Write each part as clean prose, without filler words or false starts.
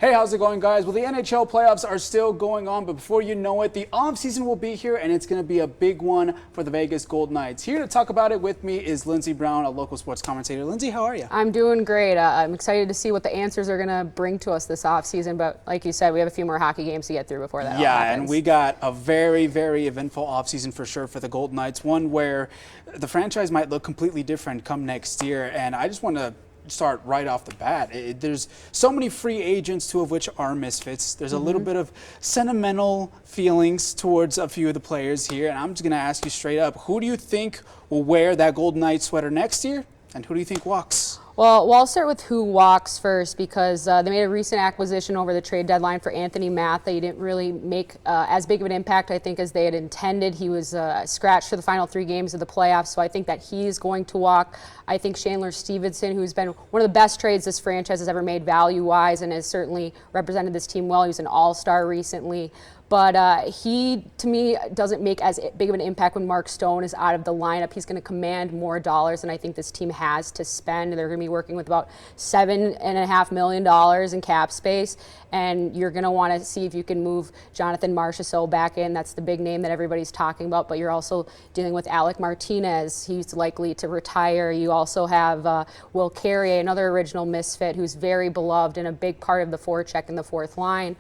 Hey, how's it going, guys? Well, the NHL playoffs are still going on, but before you know it, the offseason will be here, and it's going to be a big one for the Vegas Golden Knights. Here to talk about it with me is Lindsey Brown, a local sports commentator. Lindsey, how are you? I'm doing great. I'm excited to see what the answers are going to bring to us this offseason, but like you said, we have a few more hockey games to get through before that all happens. And we got a very, very eventful offseason for sure for the Golden Knights, one where the franchise might look completely different come next year, and I just want to start right off the bat. There's so many free agents, two of which are misfits. There's a little bit of sentimental feelings towards a few of the players here, and I'm just going to ask you straight up, who do you think will wear that Golden Knights sweater next year, and who do you think walks? Well, I'll start with who walks first because they made a recent acquisition over the trade deadline for Anthony Matha. He didn't really make as big of an impact, I think, as they had intended. He was scratched for the final 3 games of the playoffs, so I think that he's going to walk. I think Chandler Stevenson, who's been one of the best trades this franchise has ever made value-wise and has certainly represented this team well. He was an all-star recently. But he, to me, doesn't make as big of an impact when Mark Stone is out of the lineup. He's going to command more dollars than I think this team has to spend. They're going to be working with about $7.5 million in cap space. And you're going to want to see if you can move Jonathan Marchessault back in. That's the big name that everybody's talking about. But you're also dealing with Alec Martinez. He's likely to retire. You also have Will Carrier, another original misfit who's very beloved and a big part of the forecheck in the fourth line.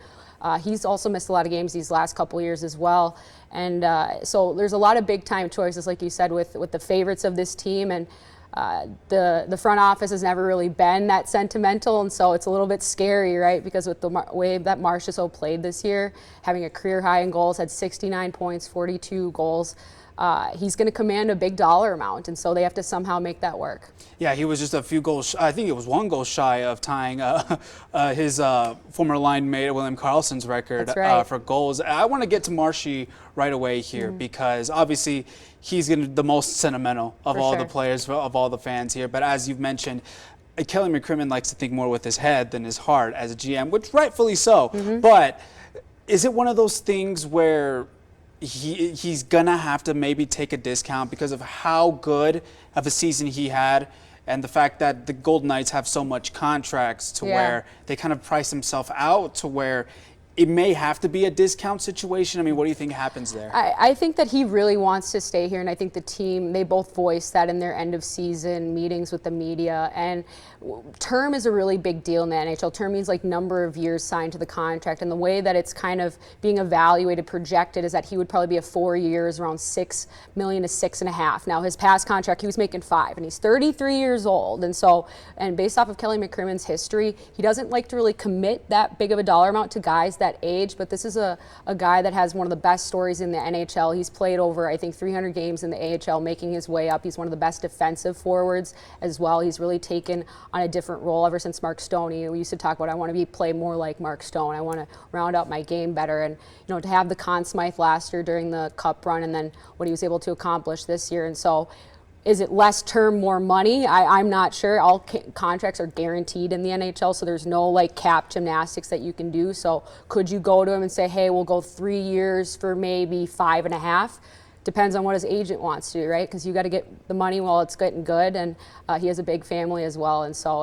He's also missed a lot of games these last couple of years as well. And so there's a lot of big-time choices, like you said, with the favorites of this team. And the front office has never really been that sentimental, and so it's a little bit scary, right? Because with the way that Marchessault played this year, having a career high in goals, had 69 points, 42 goals, he's going to command a big dollar amount, and so they have to somehow make that work. Yeah, he was just a few goals, I think it was 1 goal shy of tying his former line mate William Karlsson's record for goals. I want to get to Marshy right away here because obviously he's the most sentimental of all the players, of all the fans here. But as you've mentioned, Kelly McCrimmon likes to think more with his head than his heart as a GM, which rightfully so. But is it one of those things where he's gonna have to maybe take a discount because of how good of a season he had and the fact that the Golden Knights have so much contracts to where they kind of price themselves out to where it may have to be a discount situation? I mean, what do you think happens there? I think that he really wants to stay here, and I think the team, they both voiced that in their end of season meetings with the media. And term is a really big deal in the NHL. Term means like number of years signed to the contract, and the way that it's kind of being evaluated, projected, is that he would probably be a 4 years, around $6 million to $6.5 million. Now, his past contract, he was making $5 million, and he's 33 years old. And so, and based off of Kelly McCrimmon's history, he doesn't like to really commit that big of a dollar amount to guys that age, but this is a guy that has one of the best stories in the NHL. He's played over, I think, 300 games in the AHL, making his way up. He's one of the best defensive forwards as well. He's really taken on a different role ever since Mark Stone. We used to talk about, I want to play more like Mark Stone. I want to round out my game better. And you know, to have the Conn Smythe last year during the Cup run, and then what he was able to accomplish this year. And so, is it less term, more money? I'm not sure. All contracts are guaranteed in the NHL, so there's no like cap gymnastics that you can do. So could you go to him and say, hey, we'll go 3 years for maybe 5.5 years? Depends on what his agent wants to do, right? Because you got to get the money while it's getting good, and he has a big family as well, and so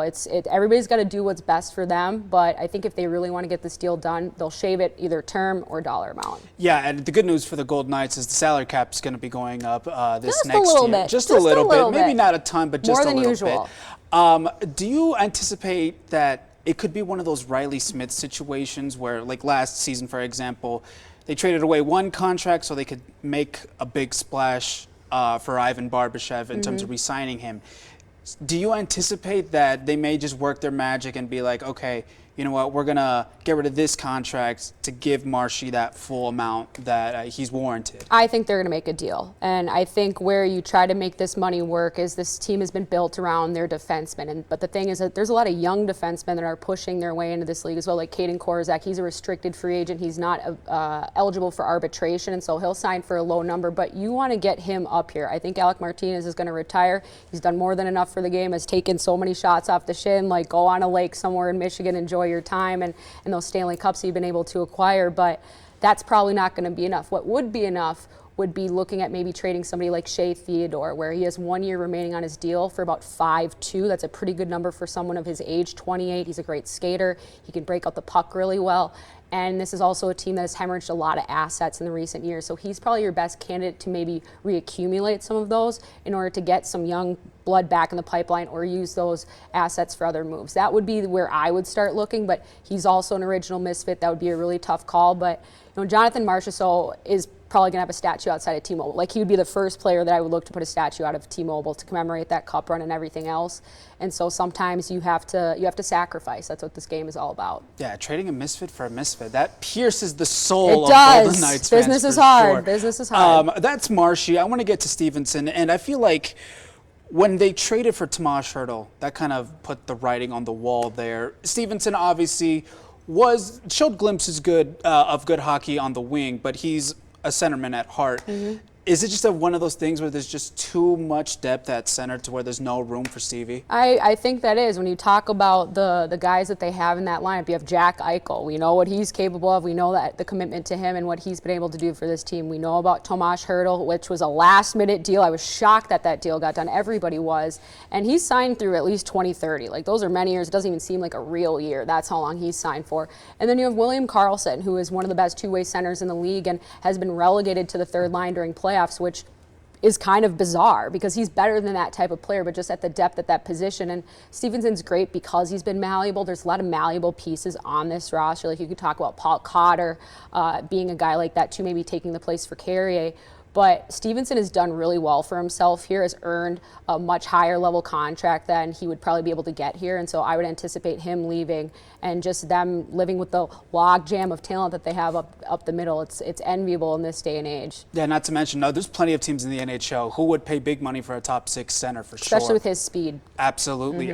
everybody's got to do what's best for them. But I think if they really want to get this deal done, they'll shave it either term or dollar amount. Yeah, and the good news for the Golden Knights is the salary cap is going to be going up this next year. Just a little bit, maybe not a ton, but just more than a little usual. Bit. Do you anticipate that it could be one of those Riley Smith situations where, like last season, for example, they traded away one contract so they could make a big splash for Ivan Barbashev in terms of re-signing him. Do you anticipate that they may just work their magic and be like, okay, you know what, we're going to get rid of this contract to give Marshy that full amount that he's warranted? I think they're going to make a deal. And I think where you try to make this money work is this team has been built around their defensemen. But the thing is that there's a lot of young defensemen that are pushing their way into this league as well, like Kaden Korczak. He's a restricted free agent. He's not eligible for arbitration, and so he'll sign for a low number. But you want to get him up here. I think Alec Martinez is going to retire. He's done more than enough for the game, has taken so many shots off the shin, like go on a lake somewhere in Michigan, enjoy your time and those Stanley Cups you've been able to acquire, but that's probably not going to be enough. What would be enough would be looking at maybe trading somebody like Shea Theodore, where he has 1 year remaining on his deal for about 5.2. That's a pretty good number for someone of his age, 28. He's a great skater. He can break out the puck really well. And this is also a team that has hemorrhaged a lot of assets in the recent years. So he's probably your best candidate to maybe reaccumulate some of those in order to get some young blood back in the pipeline or use those assets for other moves. That would be where I would start looking, but he's also an original misfit. That would be a really tough call. But Jonathan Marchessault is probably going to have a statue outside of T-Mobile. Like, he would be the first player that I would look to put a statue out of T-Mobile to commemorate that cup run and everything else. And so sometimes you have to sacrifice. That's what this game is all about. Yeah, trading a misfit for a misfit, that pierces the soul of Golden Knights fans. Business is hard. Business is hard. That's Marshy. I want to get to Stevenson, and I feel like when they traded for Tomas Hertl, that kind of put the writing on the wall there. Stevenson obviously showed glimpses of good hockey on the wing, but he's a centerman at heart. Is it just one of those things where there's just too much depth at center to where there's no room for Stevie? I think that is. When you talk about the guys that they have in that lineup, you have Jack Eichel. We know what he's capable of. We know that the commitment to him and what he's been able to do for this team. We know about Tomas Hertl, which was a last-minute deal. I was shocked that deal got done. Everybody was. And he's signed through at least 2030. Like, those are many years. It doesn't even seem like a real year. That's how long he's signed for. And then you have William Karlsson, who is one of the best two-way centers in the league and has been relegated to the third line during playoffs, which is kind of bizarre because he's better than that type of player, but just at the depth at that position. And Stevenson's great because he's been malleable. There's a lot of malleable pieces on this roster. Like, you could talk about Paul Cotter being a guy like that too, maybe taking the place for Carrier. But Stevenson has done really well for himself here, has earned a much higher level contract than he would probably be able to get here. And so I would anticipate him leaving and just them living with the logjam of talent that they have up the middle. It's enviable in this day and age. Yeah, not to mention, there's plenty of teams in the NHL who would pay big money for a top six center for sure. Especially with his speed. Absolutely.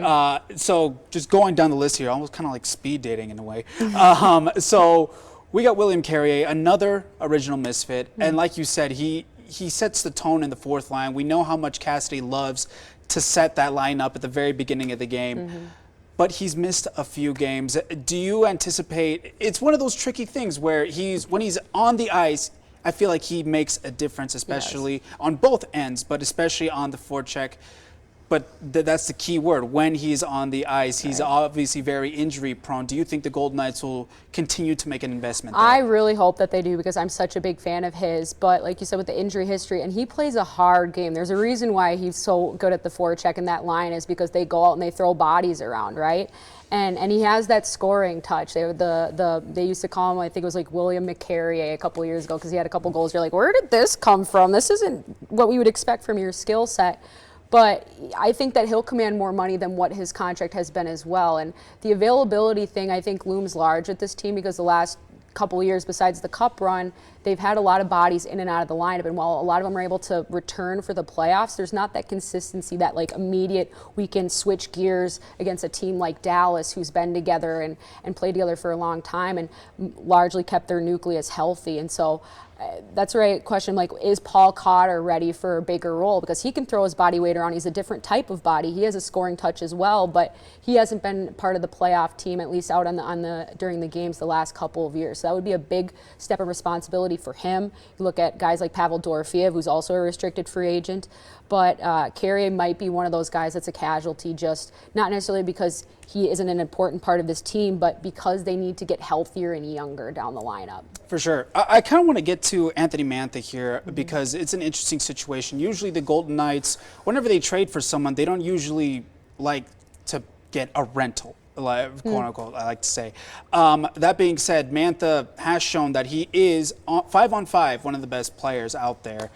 So just going down the list here, almost kind of like speed dating in a way. So we got William Carrier, another original misfit, and like you said, he sets the tone in the fourth line. We know how much Cassidy loves to set that line up at the very beginning of the game, but he's missed a few games. Do you anticipate? It's one of those tricky things where when he's on the ice, I feel like he makes a difference, especially on both ends, but especially on the forecheck. But that's the key word. When he's on the ice, he's obviously very injury prone. Do you think the Golden Knights will continue to make an investment there? I really hope that they do because I'm such a big fan of his. But like you said, with the injury history, and he plays a hard game. There's a reason why he's so good at the forecheck in that line is because they go out and they throw bodies around, right? And he has that scoring touch. They used to call him, I think it was like William McCarrier a couple of years ago because he had a couple goals. You're like, where did this come from? This isn't what we would expect from your skill set. But I think that he'll command more money than what his contract has been as well. And the availability thing, I think, looms large at this team because the last couple of years, besides the cup run, they've had a lot of bodies in and out of the lineup. And while a lot of them are able to return for the playoffs, there's not that consistency, that like immediate we can switch gears against a team like Dallas who's been together and played together for a long time and largely kept their nucleus healthy. And so that's the right question. Like, is Paul Cotter ready for a bigger role? Because he can throw his body weight around. He's a different type of body. He has a scoring touch as well, but he hasn't been part of the playoff team, at least out during the games the last couple of years. So that would be a big step of responsibility for him. You look at guys like Pavel Dorofeev, who's also a restricted free agent, but Carrier might be one of those guys that's a casualty, just not necessarily because he isn't an important part of this team, but because they need to get healthier and younger down the lineup. For sure. I kind of want to get to Anthony Mantha here because it's an interesting situation. Usually the Golden Knights, whenever they trade for someone, they don't usually like to get a rental, quote unquote, I like to say. That being said, Mantha has shown that he is 5-on-5, one of the best players out there.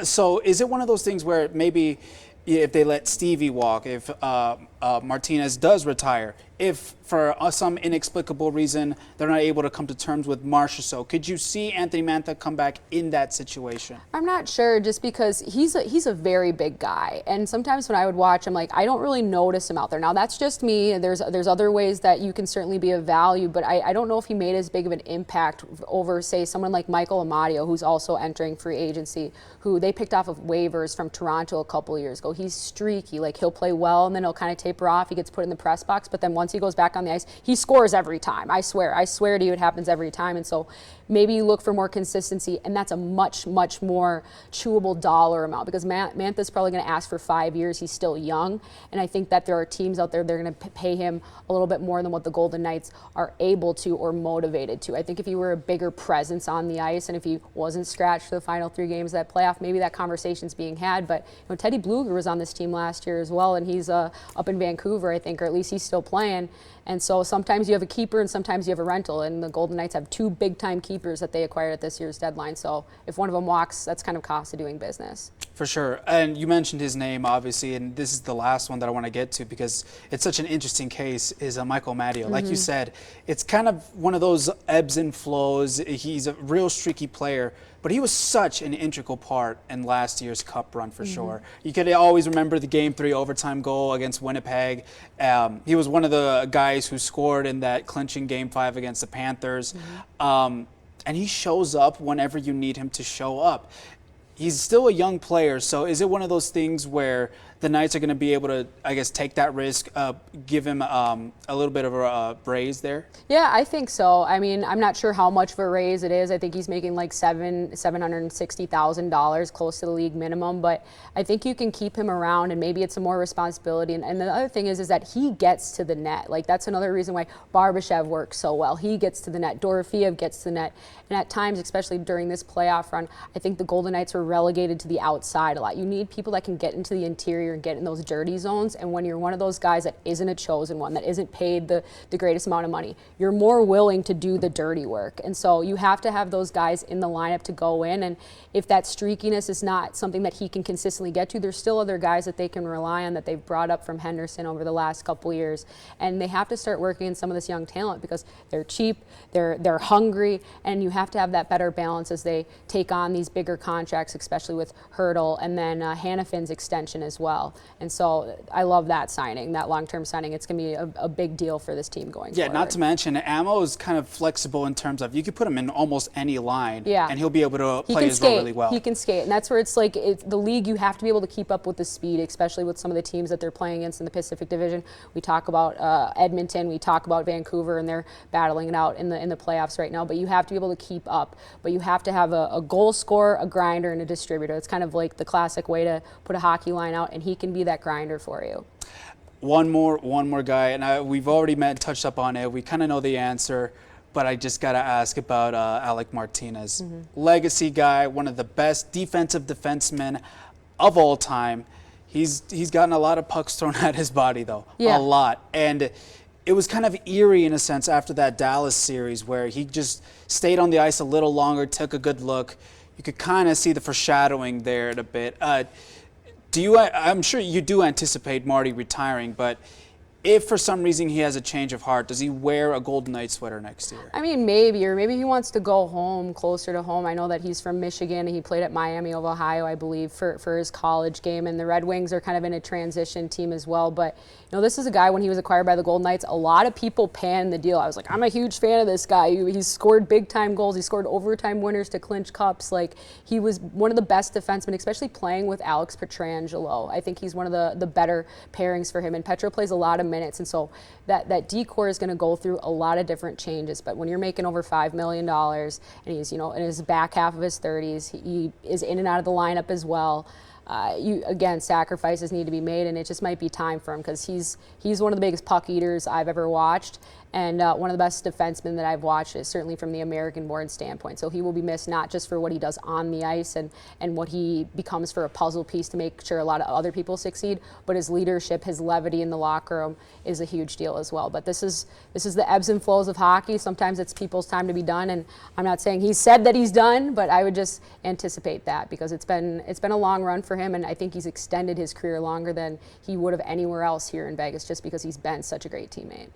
So is it one of those things where maybe if they let Stevie walk, if Martinez does retire, if for some inexplicable reason they're not able to come to terms with Marchessault, could you see Anthony Mantha come back in that situation? I'm not sure, just because he's a very big guy, and sometimes when I would watch him, like, I don't really notice him out there. Now that's just me. There's other ways that you can certainly be of value, but I don't know if he made as big of an impact over, say, someone like Michael Amadio, who's also entering free agency, who they picked off of waivers from Toronto a couple of years ago. He's streaky, like he'll play well and then he'll kind of taper off. He gets put in the press box, but then once once he goes back on the ice, he scores every time. I swear to you, it happens every time. And so maybe you look for more consistency, and that's a much more chewable dollar amount, because Mantha's probably going to ask for 5 years. He's still young, and I think that there are teams out there that are going to pay him a little bit more than what the Golden Knights are able to or motivated to. I think if he were a bigger presence on the ice, and if he wasn't scratched for the final 3 games of that playoff, maybe that conversation's being had. But Teddy Blueger was on this team last year as well, and he's up in Vancouver, I think, or at least he's still playing. And so sometimes you have a keeper and sometimes you have a rental, and the Golden Knights have 2 big-time keepers that they acquired at this year's deadline. So if one of them walks, that's kind of cost of doing business. For sure. And you mentioned his name, obviously, and this is the last one that I want to get to because it's such an interesting case, is Michael Matteo. Like you said, it's kind of one of those ebbs and flows. He's a real streaky player, but he was such an integral part in last year's Cup run for sure. You could always remember the Game 3 overtime goal against Winnipeg. He was one of the guys who scored in that clinching Game 5 against the Panthers. And he shows up whenever you need him to show up. He's still a young player, so is it one of those things where the Knights are going to be able to, I guess, take that risk, give him a little bit of a raise there? Yeah, I think so. I mean, I'm not sure how much of a raise it is. I think he's making like $760,000, close to the league minimum. But I think you can keep him around, and maybe it's a more responsibility. And the other thing is that he gets to the net. Like, that's another reason why Barbashev works so well. He gets to the net. Dorofeev gets to the net. And at times, especially during this playoff run, I think the Golden Knights were relegated to the outside a lot. You need people that can get into the interior and get in those dirty zones. And when you're one of those guys that isn't a chosen one, that isn't paid the greatest amount of money, you're more willing to do the dirty work. And so you have to have those guys in the lineup to go in. And if that streakiness is not something that he can consistently get to, there's still other guys that they can rely on that they've brought up from Henderson over the last couple years. And they have to start working in some of this young talent because they're cheap, they're hungry, and you have to have that better balance as they take on these bigger contracts, especially with Hurdle and then Hannafin's extension as well. And so I love that signing, that long-term signing. It's going to be a big deal for this team going forward. Yeah, not to mention, Ammo is kind of flexible in terms of you could put him in almost any line, and he'll be able to play his role really well. He can skate, and that's where it's like the league, you have to be able to keep up with the speed, especially with some of the teams that they're playing against in the Pacific Division. We talk about Edmonton, we talk about Vancouver, and they're battling it out in the playoffs right now, but you have to be able to keep up. But you have to have a goal scorer, a grinder, and a distributor. It's kind of like the classic way to put a hockey line out, and he can be that grinder for you. One more guy, and we've already touched up on it. We kind of know the answer, but I just got to ask about Alec Martinez. Legacy guy, one of the best defensive defensemen of all time. He's gotten a lot of pucks thrown at his body, though. A lot. And it was kind of eerie in a sense after that Dallas series where he just stayed on the ice a little longer, took a good look. You could kind of see the foreshadowing there a bit. I'm sure you do anticipate Marty retiring, but if for some reason he has a change of heart, does he wear a Golden Knight sweater next year? I mean, maybe, or maybe he wants to go home, closer to home. I know that he's from Michigan, and he played at Miami of Ohio, I believe, for his college game, and the Red Wings are kind of in a transition team as well. But, this is a guy, when he was acquired by the Golden Knights, a lot of people panned the deal. I was like, I'm a huge fan of this guy. He's scored big-time goals. He scored overtime winners to clinch cups. Like, he was one of the best defensemen, especially playing with Alex Pietrangelo. I think he's one of the better pairings for him, and Petro plays a lot of minutes, and so that D-core is going to go through a lot of different changes. But when you're making over $5 million, and he's in his back half of his 30s, he is in and out of the lineup as well. Again, sacrifices need to be made, and it just might be time for him because he's one of the biggest puck eaters I've ever watched, and one of the best defensemen that I've watched, certainly from the American-born standpoint. So he will be missed not just for what he does on the ice and what he becomes for a puzzle piece to make sure a lot of other people succeed, but his leadership, his levity in the locker room is a huge deal as well. But this is the ebbs and flows of hockey. Sometimes it's people's time to be done, and I'm not saying he said that he's done, but I would just anticipate that because it's been a long run for him, and I think he's extended his career longer than he would have anywhere else here in Vegas just because he's been such a great teammate.